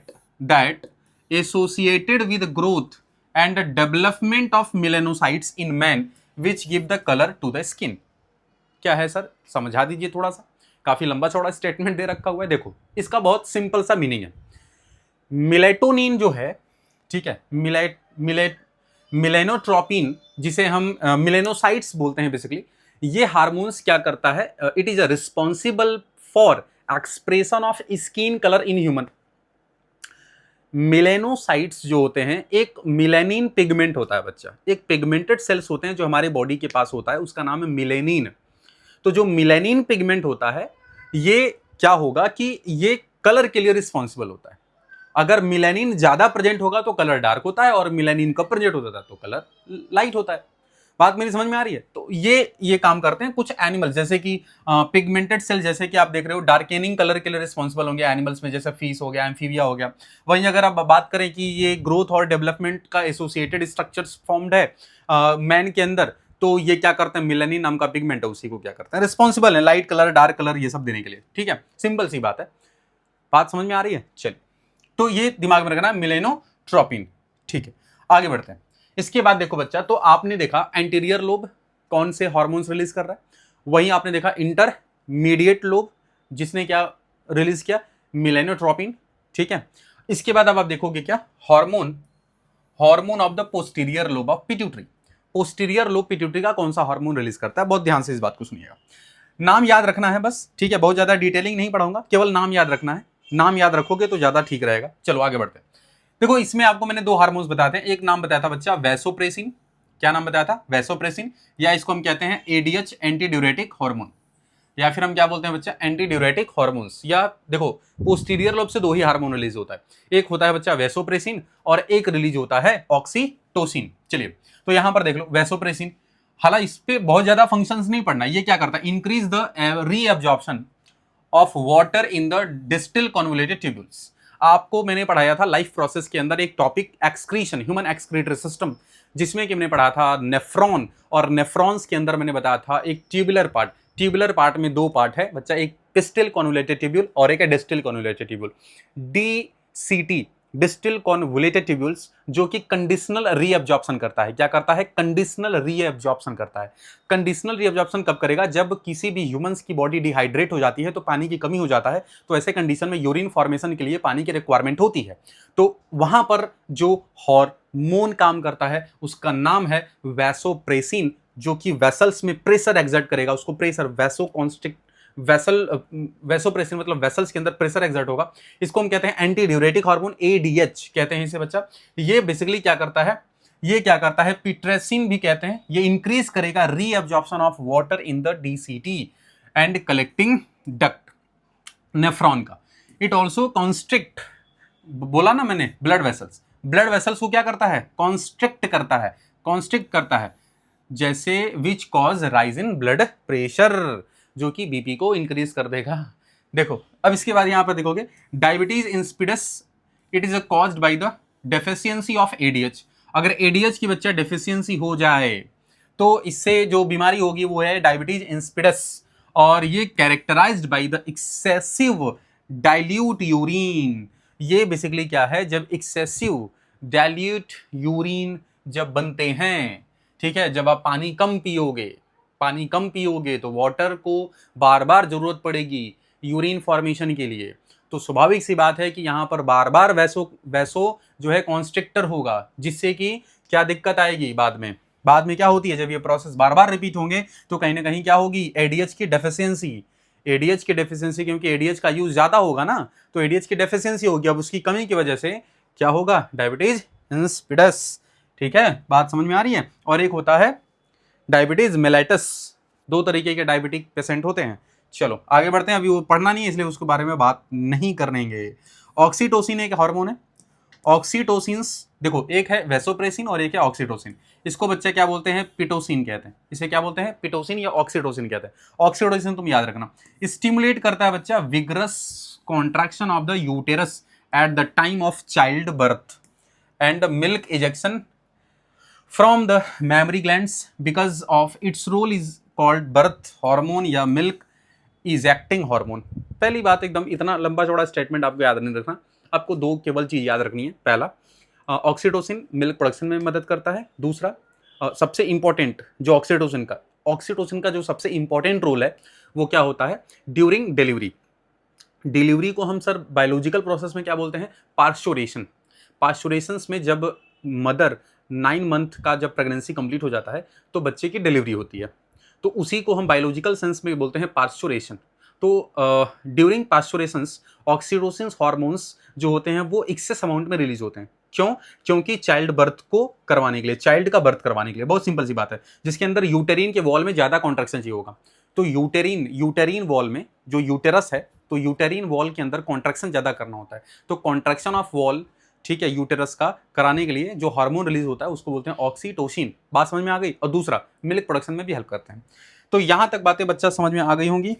associated with growth and development of melanocytes in men which give the color to the skin. क्या है sir, समझा दीजिए थोड़ा सा, काफी लंबा चौड़ा statement दे रखा हुआ है। देखो इसका बहुत सिंपल सा मीनिंग है, मिलेटोनिन जो है, ठीक है, मिलेनोट्रोपिन जिसे हम मिलेनोसाइट्स बोलते हैं बेसिकली, ये हार्मोन्स क्या करता है, it is responsible for expression of skin colour in human. Melanocytes जो होते हैं, एक मिलेनिन पिगमेंट होता है बच्चा, एक पिगमेंटेड सेल्स होते हैं जो हमारे बॉडी के पास होता है, उसका नाम है मिलेनिन। तो जो मिलेनिन पिगमेंट होता है ये क्या होगा कि ये कलर के लिए रिस्पॉन्सिबल होता है। अगर मिलेनिन ज्यादा प्रेजेंट होगा तो कलर डार्क होता है, और मिलेनिन कम प्रेजेंट होता है तो कलर लाइट होता है। बात मेरी समझ में आ रही है। तो ये काम करते हैं कुछ एनिमल्स, जैसे कि पिगमेंटेड सेल, जैसे कि आप देख रहे हो डार्केनिंग कलर के लिए रिस्पॉन्सिबल होंगे एनिमल्स में, जैसे फिश हो गया, एम्फीबिया हो गया। वहीं अगर आप बात करें कि ये ग्रोथ और डेवलपमेंट का एसोसिएटेड स्ट्रक्चर्स फॉर्म्ड है मैन के अंदर, तो ये क्या करते हैं, मिलेनिन नाम का पिगमेंट है, उसी को क्या करते हैं, रिस्पॉन्सिबल है लाइट कलर, डार्क कलर, ये सब देने के लिए। ठीक है, सिंपल सी बात है। बात समझ में आ रही है। चलिए, तो ये दिमाग में रखना, मिलेनोट्रोपिन। ठीक है, आगे बढ़ते हैं। इसके बाद देखो बच्चा, तो आपने देखा एंटीरियर लोब कौन से हार्मोन्स रिलीज कर रहा है, वहीं आपने देखा इंटरमीडिएट लोब, जिसने क्या रिलीज किया, मेलेनोट्रोपिन, ठीक है। इसके बाद अब आप देखोगे क्या, hormone of the posterior lobe of pituitary. Posterior lobe pituitary का कौन सा हार्मोन रिलीज करता है, बहुत ध्यान से इस बात को सुनिएगा। नाम याद रखना है बस, ठीक है, बहुत ज्यादा डिटेलिंग नहीं पढ़ाऊंगा, केवल नाम याद रखना है, नाम याद रखोगे तो ज्यादा ठीक रहेगा। चलो आगे बढ़ते हैं। देखो इसमें आपको मैंने दो हार्मोन्स बताते हैं, एक नाम बताया था बच्चा वैसोप्रेसिन, क्या नाम बताया था, वैसोप्रेसिन, या इसको हम कहते हैं एडीएच एंटी ड्यूरेटिक हार्मोन, या फिर हम क्या बोलते हैं बच्चा, एंटी ड्यूरेटिक हार्मोन्स। या देखो पोस्टीरियर लोब से दो ही हार्मोन रिलीज होता है, एक होता है बच्चा वैसोप्रेसिन और एक रिलीज होता है ऑक्सीटोसिन। चलिए तो यहां पर देख लो वैसोप्रेसिन, हालांकि इस पे बहुत ज्यादा फंक्शंस नहीं पढ़ना, ये क्या करता है, increase the reabsorption of water in the distil convoluted tubules. आपको मैंने पढ़ाया था लाइफ प्रोसेस के अंदर एक topic excretion, human excretory system, जिसमें कि मैंने पढ़ा था नेफ्रॉन, और नेफ्रॉन्स के अंदर मैंने बताया था एक ट्यूबुलर पार्ट। ट्यूबुलर पार्ट में दो पार्ट है बच्चा, एक डिस्टिल कॉन्वोल्यूटेड ट्यूब्यूल और एक है distil convoluted tubule, DCT, distil convoluted tubules, जो कि कंडीशनल रीअब्जॉर्प्शन करता है। क्या करता है, कंडीशनल रीअब्जॉर्प्शन करता है। कंडीशनल रीअब्जॉर्प्शन कब करेगा, जब किसी भी ह्यूमंस की बॉडी डिहाइड्रेट हो जाती है, तो पानी की कमी हो जाता है, तो ऐसे कंडीशन में यूरिन फॉर्मेशन के लिए पानी की रिक्वायरमेंट होती है, तो वहां पर जो हार्मोन काम करता है उसका नाम है वैसोप्रेसिन, जो कि वेसल्स में प्रेशर एक्सर्ट करेगा, उसको प्रेशर वैसोप्रेसिन मतलब वेसल्स के अंदर प्रेशर एक्सर्ट होगा, इसको हम कहते हैं एंटी ड्यूरेटिक हार्मोन, एडीएच कहते हैं इसे बच्चा। ये बेसिकली क्या करता है, ये क्या करता है, पिट्रेसिन भी कहते हैं, ये इंक्रीज करेगा reabsorption of water in the DCT and collecting duct nephron का। इट ऑल्सो कॉन्स्ट्रिक्ट, बोला ना मैंने, ब्लड वेसल्स को क्या करता है, कॉन्स्ट्रिक्ट करता है, जैसे which cause rise in blood pressure, जो कि बीपी को इंक्रीज कर देगा। देखो अब इसके बाद यहां पर देखोगे diabetes insipidus, it is caused by the deficiency of ADH. अगर एडीएच की बच्चा डेफिशिएंसी हो जाए तो इससे जो बीमारी होगी वो है डायबिटीज इंसिपिडस, और ये characterised by the excessive dilute urine. ये बेसिकली क्या है, जब एक्सेसिव डाइल्यूट यूरिन जब बनते हैं, ठीक है, जब आप पानी कम पियोगे तो वाटर को बार बार जरूरत पड़ेगी यूरिन फॉर्मेशन के लिए, तो स्वाभाविक सी बात है कि यहाँ पर बार बार वैसो जो है कॉन्स्ट्रिक्टर होगा, जिससे कि क्या दिक्कत आएगी बाद में क्या होती है, जब ये प्रोसेस बार बार रिपीट होंगे तो कहीं ना कहीं क्या होगी, एडीएच की डेफिशिएंसी, क्योंकि एडीएच का यूज ज्यादा होगा ना, तो एडीएच की डेफिशिएंसी होगी, अब उसकी कमी की वजह से क्या होगा, डायबिटीज इंसिपिडस। ठीक है, बात समझ में आ रही है। और एक होता है डायबिटीज मेलाइटस, दो तरीके के डायबिटिक पेशेंट होते हैं। चलो आगे बढ़ते हैं, अभी वो पढ़ना नहीं है इसलिए उसके बारे में बात नहीं करेंगे। ऑक्सीटोसिन एक हार्मोन है, ऑक्सीटोसिन्स देखो, एक है वैसोप्रेसिन और एक है ऑक्सीटोसिन। इसको बच्चे क्या बोलते हैं, पिटोसिन कहते हैं, इसे क्या बोलते हैं, पिटोसिन या ऑक्सीटोसिन कहते हैं। ऑक्सीटोसिन तुम याद रखना, स्टिमुलेट करता है बच्चा vigorous contraction of the uterus at the time of child birth and milk ejection from the mammary glands, because of its role is called birth hormone या milk ejecting hormone। पहली बात, एकदम इतना लंबा चौड़ा स्टेटमेंट आपको याद नहीं रखना, आपको दो केवल चीज याद रखनी है। पहला, ऑक्सीटोसिन मिल्क प्रोडक्शन में मदद करता है। दूसरा, सबसे इंपॉर्टेंट जो ऑक्सीटोसिन का जो सबसे इंपॉर्टेंट रोल है वो क्या होता है, ड्यूरिंग डिलीवरी को हम सर बायोलॉजिकल प्रोसेस में क्या बोलते हैं, पार्श्योरेशंस में जब मदर 9 मंथ का जब प्रेगनेंसी कंप्लीट हो जाता है तो बच्चे की डिलीवरी होती है, तो उसी को हम बायोलॉजिकल सेंस में बोलते हैं पार्श्योरेशन। तो ड्यूरिंग पार्श्योरेशंस ऑक्सीटोसिन हार्मोन्स जो होते हैं वो एक्सेस अमाउंट में रिलीज होते हैं। क्यों? क्योंकि चाइल्ड बर्थ को करवाने के लिए, चाइल्ड का बर्थ करवाने के लिए, बहुत सिंपल सी बात है, जिसके अंदर यूटेरिन के वॉल में ज्यादा कॉन्ट्रैक्शन चाहिए होगा। तो यूटेरिन वॉल में जो यूटेरस है, तो यूटेरिन वॉल के अंदर कॉन्ट्रैक्शन ज्यादा करना होता है, तो कॉन्ट्रैक्शन ऑफ वॉल, ठीक है, यूटेरस का कराने के लिए जो हार्मोन रिलीज होता है उसको बोलते हैं ऑक्सीटोसिन। बात समझ में आ गई। और दूसरा, मिल्क प्रोडक्शन में भी हेल्प करते हैं। तो यहां तक बातें बच्चा समझ में आ गई होंगी।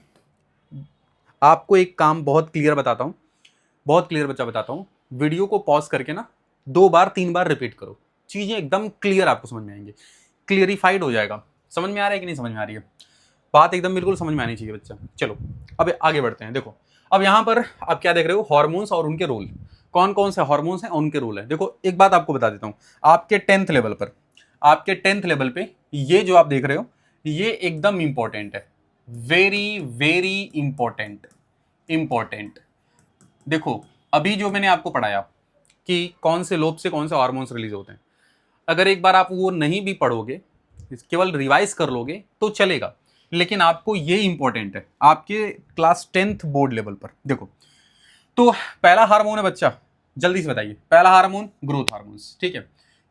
आपको एक काम बहुत क्लियर बताता हूं, वीडियो को पॉज करके ना 2 बार 3 बार रिपीट करो, चीजें एकदम क्लियर आपको समझ में आएंगी, क्लियरिफाइड हो जाएगा। समझ में आ रहा है कि नहीं समझ में आ रही है, बात एकदम बिल्कुल समझ में आनी चाहिए बच्चा। चलो अब आगे बढ़ते हैं। देखो अब यहां पर आप क्या देख रहे हो, हार्मोन्स और उनके रोल, कौन कौन से हार्मोन्स हैं और उनके रोल है। देखो एक बात आपको बता देता हूं, आपके 10th लेवल पे ये जो आप देख रहे हो ये एकदम इंपॉर्टेंट है, वेरी वेरी इंपॉर्टेंट, इंपॉर्टेंट। देखो अभी जो मैंने आपको पढ़ाया कि कौन से लोब से कौन से हार्मोन्स रिलीज होते हैं, अगर एक बार आप वो नहीं भी पढ़ोगे, केवल रिवाइज कर लोगे तो चलेगा, लेकिन आपको ये इंपॉर्टेंट है आपके क्लास 10th बोर्ड लेवल पर। देखो तो पहला हार्मोन है बच्चा, जल्दी से बताइए, पहला हार्मोन ग्रोथ हार्मोन्स, ठीक है,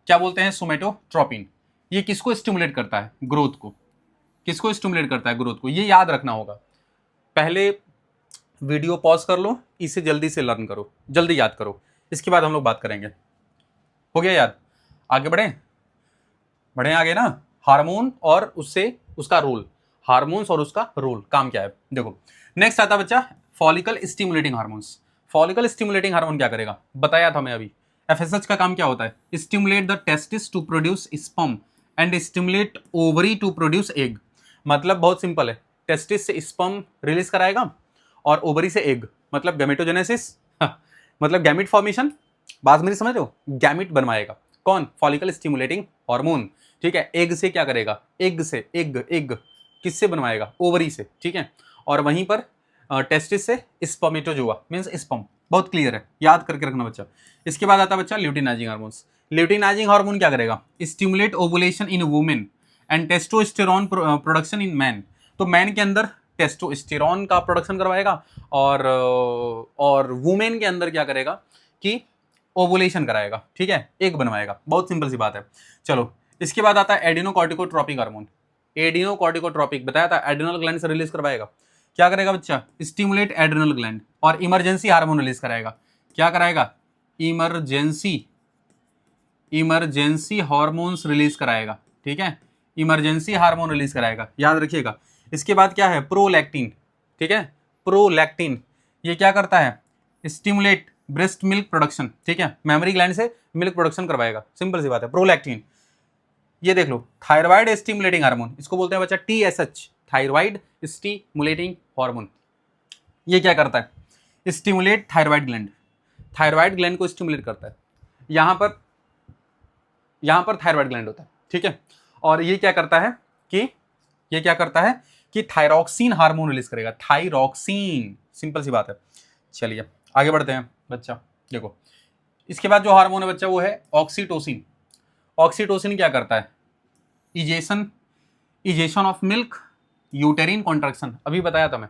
क्या बोलते हैं, सोमेटोट्रोपिन। ये किसको स्टिमुलेट करता है, ग्रोथ को। किसको स्टिमुलेट करता है, ग्रोथ को, ये याद रखना होगा। पहले वीडियो पॉज कर लो, इसे जल्दी से लर्न करो, जल्दी याद करो, इसके बाद हम लोग बात करेंगे। हो गया याद, आगे बढ़े, बढ़े आगे ना। हार्मोन और उससे उसका रोल, हार्मोन्स और उसका रोल, काम क्या है, देखो। नेक्स्ट आता बच्चा follicle stimulating hormones. Follicle stimulating hormone क्या करेगा, बताया था मैं अभी। एफएसएच का काम क्या होता है, stimulate the testis to produce sperm and stimulate ovary to produce egg. मतलब बहुत सिंपल है, टेस्टिस से स्पर्म रिलीज कराएगा और ओवरी से एग, मतलब गैमेटोजेनेसिस, मतलब गैमिट फॉर्मेशन। बात मेरी समझ रहे हो, गैमिट बनवाएगा कौन, फॉलिकल स्टिमुलेटिंग हार्मोन, ठीक है। एग से क्या करेगा, एग से, एग एग किससे बनवाएगा, ओवरी से, ठीक है। और वहीं पर टेस्टिस से स्पर्मेटोजोआ मींस स्पर्म। बहुत क्लियर है, याद करके रखना बच्चा। इसके बाद आता बच्चा ल्यूटिनाइजिंग हार्मोन्स। ल्यूटिनाइजिंग हार्मोन क्या करेगा, stimulate ovulation in women and testosterone production in man. तो मैन के अंदर टेस्टोस्टेरोन का प्रोडक्शन करवाएगा और वुमेन के अंदर क्या करेगा कि ओवुलेशन कराएगा, ठीक है, एक बनवाएगा। बहुत सिंपल सी बात है। चलो इसके बाद आता है एडिनोकॉर्टिकोट्रोपिक हार्मोन। एडिनोकॉर्टिकोट्रोपिक बताया था, एड्रिनल ग्लैंड से रिलीज करवाएगा। क्या करेगा बच्चा, स्टिमुलेट एड्रिनल ग्लैंड और इमरजेंसी हार्मोन रिलीज कराएगा। क्या कराएगा, इमरजेंसी हार्मोन्स रिलीज कराएगा, ठीक है, इमरजेंसी हार्मोन रिलीज कराएगा, याद रखिएगा। इसके बाद क्या है, प्रोलैक्टिन, ठीक है, प्रोलैक्टिन ये क्या करता है, स्टिमुलेट ब्रेस्ट मिल्क प्रोडक्शन, ठीक है, मेमोरी ग्लैंड से मिल्क प्रोडक्शन करवाएगा, सिंपल सी बात है, प्रोलैक्टिन। ये देख लो थायराइड स्टिमुलेटिंग हार्मोन, इसको बोलते हैं बच्चा टीएसएच, थायराइड स्टिमुलेटिंग हार्मोन। ये क्या करता है, stimulate thyroid gland, thyroid gland को स्टिमुलेट करता है। यहां पर थायराइड ग्लैंड होता है, ठीक है। और ये क्या करता है कि थायरॉक्सिन हार्मोन रिलीज करेगा, थायरॉक्सिन, सिंपल सी बात है। चलिए आगे बढ़ते हैं बच्चा। देखो इसके बाद जो हार्मोन है बच्चा वो है ऑक्सीटोसिन। ऑक्सीटोसिन क्या करता है, इजेशन ऑफ मिल्क, यूटेरिन कॉन्ट्रैक्शन। अभी बताया था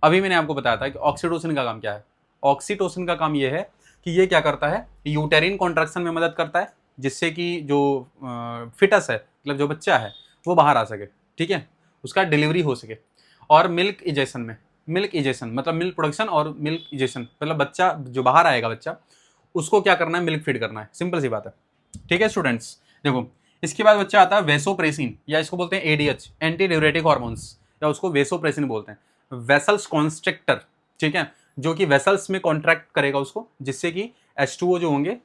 अभी मैंने आपको बताया था कि ऑक्सीटोसिन का काम क्या है। ऑक्सीटोसिन का काम ये है कि ये क्या करता है, यूटेरिन कॉन्ट्रैक्शन में मदद करता है, जिससे कि जो फिटस है, मतलब जो बच्चा है वो बाहर आ सके, ठीक है, उसका डिलीवरी हो सके। और मिल्क इजेशन में, मिल्क इजेशन मतलब मिल्क प्रोडक्शन, और मिल्क इजेशन मतलब बच्चा जो बाहर आएगा बच्चा, उसको क्या करना है, मिल्क फीड करना है, सिंपल सी बात है, ठीक है स्टूडेंट्स। देखो इसके बाद बच्चा आता है वेसोप्रेसिन, या इसको बोलते हैं एडीएच, एंटी ड्यूरेटिक हार्मोन्स, या उसको वेसोप्रेसिन बोलते हैं। वेसल्स कॉन्स्ट्रिक्टर, ठीक है, जो कि वेसल्स में कॉन्ट्रैक्ट करेगा उसको, जिससे कि H2O जो होंगे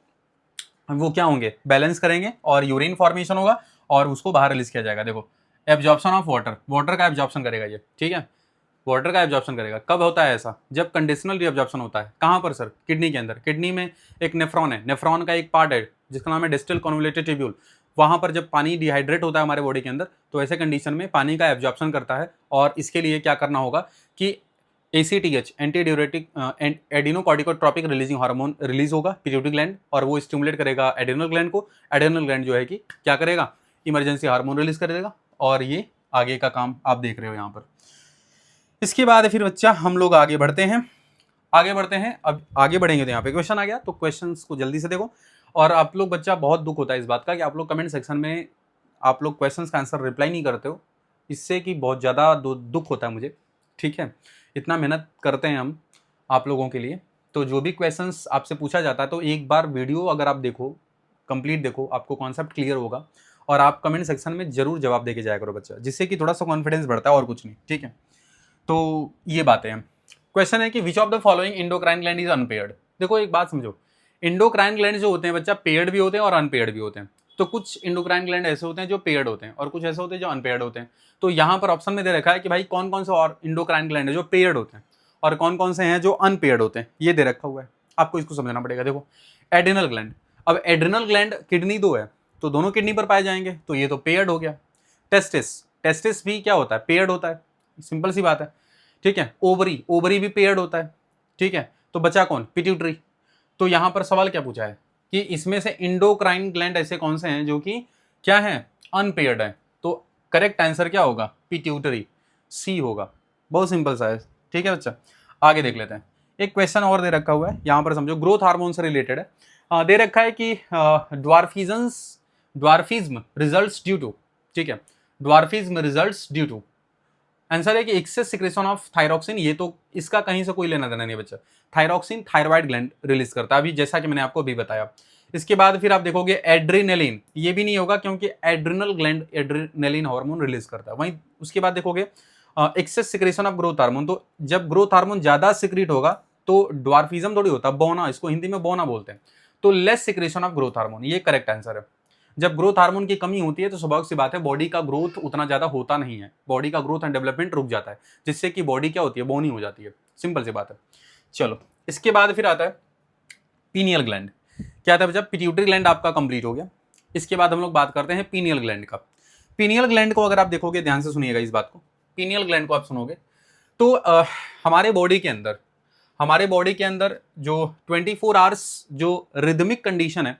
वो क्या होंगे, बैलेंस करेंगे, और यूरिन फॉर्मेशन होगा और उसको बाहर रिलीज किया जाएगा। देखो एब्जॉर्प्शन ऑफ वाटर, वाटर का एब्जॉर्प्शन करेगा ये, ठीक है, वाटर का एब्जॉर्प्शन करेगा। कब होता है ऐसा, जब कंडीशनल रीअब्जॉर्प्शन होता है। कहाँ पर सर, किडनी के अंदर। किडनी में एक नेफ्रॉन है, नेफ्रॉन का एक पार्ट है जिसका नाम है डिस्टल कन्वोल्यूटेड ट्यूब्यूल। वहाँ पर जब पानी डिहाइड्रेट होता है हमारे बॉडी के अंदर, तो ऐसे कंडीशन में पानी का एब्जॉर्प्शन करता है, और इसके लिए क्या करना होगा कि ACTH, anti diuretic adrenocorticotropic releasing hormone release होगा पिट्यूटरी ग्लैंड, और वो स्टिमुलेट करेगा एड्रिनल ग्लैंड को। एड्रिनल ग्लैंड जो है कि क्या करेगा, इमरजेंसी हार्मोन रिलीज कर देगा, और ये आगे का काम आप देख रहे हो यहाँ पर। इसके बाद फिर बच्चा हम लोग आगे बढ़ते हैं, अब आगे बढ़ेंगे तो यहाँ पे क्वेश्चन आ गया, तो क्वेश्चंस को जल्दी से देखो। और आप लोग बच्चा, बहुत दुख होता है इस बात का कि आप लोग कमेंट सेक्शन में आप लोग क्वेश्चंस का आंसर रिप्लाई नहीं करते हो, इससे कि बहुत ज़्यादा दुख होता है मुझे, ठीक है। इतना मेहनत करते हैं हम आप लोगों के लिए, तो जो भी क्वेश्चंस आपसे पूछा जाता है, तो एक बार वीडियो अगर आप देखो, कंप्लीट देखो, आपको कॉन्सेप्ट क्लियर होगा, और आप कमेंट सेक्शन में जरूर जवाब दे के जाया करो बच्चा, जिससे कि थोड़ा सा कॉन्फिडेंस बढ़ता है, और कुछ नहीं, ठीक है। तो ये बातें हैं। क्वेश्चन है कि which of the following endocrine gland is unpaired. देखो एक बात समझो, इंडोक्राइन ग्लैंड जो होते हैं बच्चा, पेयर्ड भी होते हैं और अनपेयर्ड भी होते हैं। तो कुछ इंडोक्राइन ग्लैंड ऐसे होते हैं जो पेयर्ड होते हैं, और कुछ ऐसे होते हैं जो अनपेयर्ड होते हैं। तो यहाँ पर ऑप्शन में दे रखा है कि भाई कौन कौन से और इंडोक्राइन ग्लैंड है जो पेयर्ड होते हैं, और कौन कौन से हैं जो अनपेयर्ड होते हैं, ये दे रखा हुआ है। आपको इसको समझना पड़ेगा। देखो एड्रिनल ग्लैंड, अब एड्रिनल ग्लैंड किडनी दो है, तो दोनों किडनी पर पाए जाएंगे, तो ये तो पेयर्ड हो गया। टेस्टिस, टेस्टिस भी क्या होता है, पेयर्ड होता है, सिंपल सी बात है, ठीक है। ओवरी, ओवरी भी पेयर्ड होता है, ठीक है। तो बचा कौन? पिट्यूटरी। तो यहां पर सवाल क्या पूछा है कि इसमें से इंडोक्राइन ग्लैंड ऐसे कौन से हैं जो कि क्या है? अनपेयर्ड है। तो करेक्ट आंसर क्या होगा? पिट्यूटरी, सी होगा। बहुत सिंपल सा है, ठीक है बच्चा। आगे देख लेते हैं। एक क्वेश्चन और दे रखा हुआ है यहां पर, समझो, ग्रोथ हार्मोन से रिलेटेड है। दे रखा है कि ड्वार्फिज्म रिजल्ट्स ड्यू टू, ठीक है, dwarfism results due to. Answer है कि एक्सेस सिक्रेशन ऑफ थायरॉक्सिन। ये तो इसका कहीं से कोई लेना देना नहीं बच्चा। थायरॉक्सिन थायराइड ग्लैंड रिलीज करता है, अभी जैसा कि मैंने आपको अभी बताया। इसके बाद फिर आप देखोगे एड्रीनेलिन, ये भी नहीं होगा क्योंकि adrenal gland adrenaline hormone release करता है। वहीं उसके बाद देखोगे excess secretion of growth hormone. तो जब ग्रोथ हार्मोन ज्यादा सिक्रीट होगा तो ड्वार्फिज्म थोड़ी होता, बोना, इसको हिंदी में बोना बोलते हैं। तो less secretion of growth hormone, ये करेक्ट आंसर है। जब ग्रोथ हार्मोन की कमी होती है तो स्वाभाविक सी बात है बॉडी का ग्रोथ उतना ज्यादा होता नहीं है, बॉडी का ग्रोथ एंड डेवलपमेंट रुक जाता है, जिससे कि बॉडी क्या होती है? बोनी हो जाती है। सिंपल सी बात है। चलो, इसके बाद फिर आता है पीनियल ग्लैंड। क्या था जब पिट्यूटरी ग्लैंड आपका कंप्लीट हो गया, इसके बाद हम लोग बात करते हैं पीनियल ग्लैंड का। पीनियल ग्लैंड को अगर आप देखोगे, ध्यान से सुनिएगा इस बात को, पीनियल ग्लैंड को आप सुनोगे तो हमारे बॉडी के अंदर जो 24 आवर्स जो रिदमिक कंडीशन है,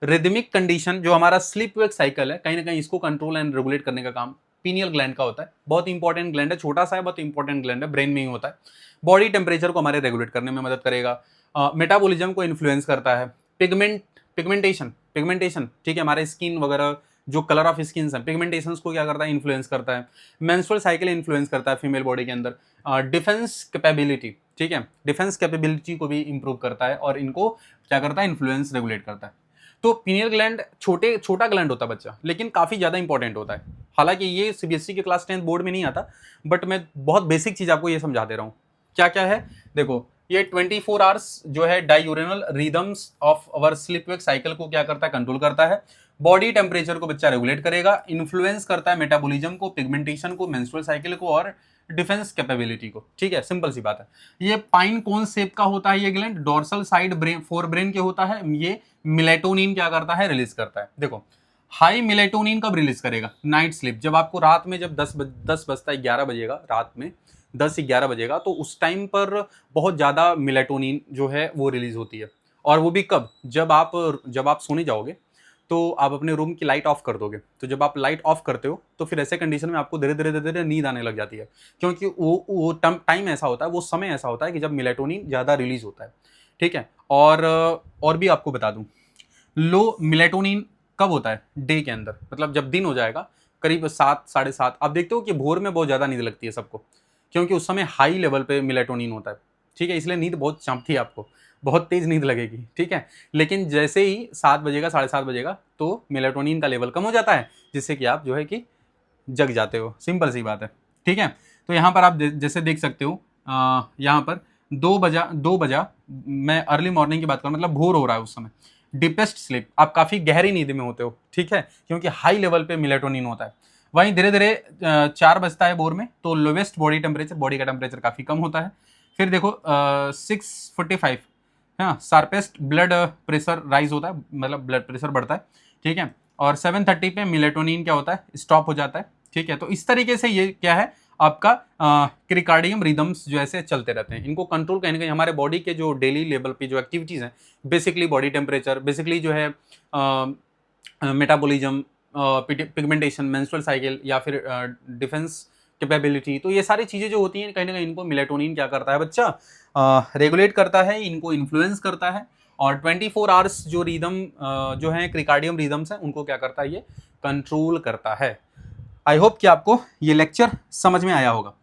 रिदमिक कंडीशन जो हमारा स्लीप वेक साइकिल है, कहीं ना कहीं इसको कंट्रोल एंड रेगुलेट करने का काम पीनियल ग्लैंड का होता है। बहुत इंपॉर्टेंट ग्लैंड है, छोटा सा है, बहुत इंपॉर्टेंट ग्लैंड है, ब्रेन में ही होता है। बॉडी टेम्परेचर को हमारे रेगुलेट करने में मदद करेगा, मेटाबॉलिज्म को इन्फ्लुएंस करता है, पिगमेंटेशन, ठीक है, हमारे स्किन वगैरह जो कलर ऑफ स्किन है, पिगमेंटेशन को क्या करता है? इन्फ्लुएंस करता है। मेंस्ट्रुअल साइकिल इन्फ्लुएंस करता है फीमेल बॉडी के अंदर। डिफेंस कैपेबिलिटी, ठीक है, डिफेंस कैपेबिलिटी को भी इंप्रूव करता है और इनको क्या करता है? इन्फ्लुएंस रेगुलेट करता है। तो पीनियल ग्लैंड छोटा ग्लैंड होता है बच्चा, लेकिन काफी ज्यादा इंपॉर्टेंट होता है। हालांकि ये सीबीएसई के क्लास 10 बोर्ड में नहीं आता, बट मैं बहुत बेसिक चीज आपको ये समझा दे रहा हूँ। क्या क्या है देखो, ये 24 आवर्स जो है diurnal rhythms of our sleep wake cycle को क्या करता है? कंट्रोल करता है। बॉडी टेम्परेचर को बच्चा रेगुलेट करेगा, इन्फ्लुएंस करता है मेटाबॉलिज्म को, पिगमेंटेशन को, मेंस्ट्रुअल साइकिल को और डिफेंस कैपेबिलिटी को, ठीक है। सिंपल सी बात है। ये पाइन कोन शेप का होता है ये gland, dorsal side brain fore brain के होता है। ये मिलेटोनिन क्या करता है? रिलीज करता है। देखो, हाई मिलेटोनिन कब रिलीज करेगा? नाइट स्लीप, जब आपको रात में जब 10 बजता है, 11 बजेगा, रात में 10 से 11 बजेगा, तो उस टाइम पर बहुत ज्यादा मिलेटोनिन जो है वो रिलीज होती है। और वो भी कब? जब आप सोने जाओगे तो आप अपने रूम की लाइट ऑफ कर दोगे। तो जब आप लाइट ऑफ करते हो तो फिर ऐसे कंडीशन में आपको धीरे धीरे धीरे नींद आने लग जाती है, क्योंकि वो टाइम ऐसा होता है, वो समय ऐसा होता है कि जब मिलेटोनिन ज़्यादा रिलीज होता है, ठीक है। और भी आपको बता दूं, लो मिलेटोनिन कब होता है? डे के अंदर, मतलब जब दिन हो जाएगा करीब 7 साढ़े 7। आप देखते हो कि भोर में बहुत ज़्यादा नींद लगती है सबको, क्योंकि उस समय हाई लेवल पे मिलेटोनिन होता है, ठीक है। इसलिए नींद बहुत चाँपती है आपको, बहुत तेज नींद लगेगी, ठीक है। लेकिन जैसे ही 7 बजेगा, साढ़े 7 बजेगा, तो मेलाटोनिन का लेवल कम हो जाता है, जिससे कि आप जो है कि जग जाते हो। सिंपल सी बात है, ठीक है। तो यहाँ पर आप जैसे देख सकते हो, यहाँ पर 2 बजा मैं अर्ली मॉर्निंग की बात करूँ, मतलब भोर हो रहा है उस समय, डीपेस्ट स्लीप, आप काफ़ी गहरी नींद में होते हो, ठीक है, क्योंकि हाई लेवल पे मेलाटोनिन होता है। वहीं धीरे धीरे 4 बजता है भोर में, तो लोवेस्ट बॉडी टेम्परेचर, बॉडी का टेम्परेचर काफ़ी कम होता है। फिर देखो 6:45, हाँ, शार्पेस्ट ब्लड प्रेशर राइज होता है, मतलब ब्लड प्रेशर बढ़ता है, ठीक है। और 7:30 पे मिलेटोनिन क्या होता है? स्टॉप हो जाता है, ठीक है। तो इस तरीके से ये क्या है आपका क्रिकार्डियम रिदम्स जो ऐसे चलते रहते हैं। इनको कंट्रोल कहीं ना कहीं हमारे बॉडी के जो डेली लेवल पे जो एक्टिविटीज़ हैं, बेसिकली बॉडी टेम्परेचर, बेसिकली जो है मेटाबॉलिज्म, पिगमेंटेशन, मेंस्ट्रुअल साइकिल, या फिर डिफेंस कैपेबिलिटी, तो ये सारी चीज़ें जो होती हैं कहीं ना कहीं इनको मिलेटोनिन क्या करता है बच्चा? रेगुलेट करता है, इनको इन्फ्लुएंस करता है। और 24 आवर्स जो रिदम जो है क्रिकार्डियम रिदम्स हैं, उनको क्या करता है? ये कंट्रोल करता है। आई होप कि आपको ये लेक्चर समझ में आया होगा,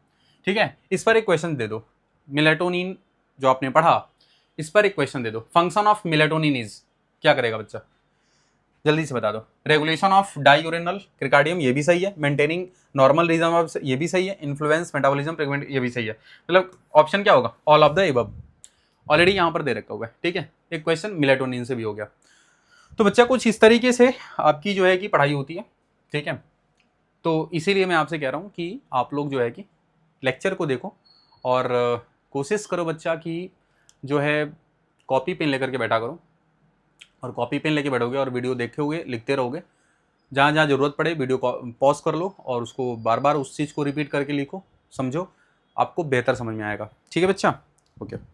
ठीक है। इस पर एक क्वेश्चन दे दो, मिलेटोनिन जो आपने पढ़ा, इस पर एक क्वेश्चन दे दो, फंक्शन ऑफ मिलेटोनिन इज, क्या करेगा बच्चा? जल्दी से बता दो। रेगुलेशन ऑफ डायूरेनल क्रिकार्डियम, ये भी सही है। मेंटेनिंग नॉर्मल रिदम ऑफ, ये भी सही है। इन्फ्लुएंस मेटाबॉलिज्म पिगमेंट, ये भी सही है। मतलब ऑप्शन क्या होगा? All of the above. Already यहाँ पर दे रखा हुआ है, ठीक है। एक क्वेश्चन मिलेटोनिन से भी हो गया। तो बच्चा कुछ इस तरीके से आपकी जो है कि पढ़ाई होती है, ठीक है। तो इसीलिए मैं आपसे कह रहा हूँ कि आप लोग जो है कि लेक्चर को देखो और कोशिश करो बच्चा कि जो है कॉपी पेन लेकर के बैठा करो, और कॉपी पेन लेके बैठोगे और वीडियो देखोगे, लिखते रहोगे। जहाँ जहाँ ज़रूरत पड़े वीडियो को पॉज कर लो और उसको बार बार उस चीज़ को रिपीट करके लिखो। समझो, आपको बेहतर समझ में आएगा। ठीक है बच्चा, ओके।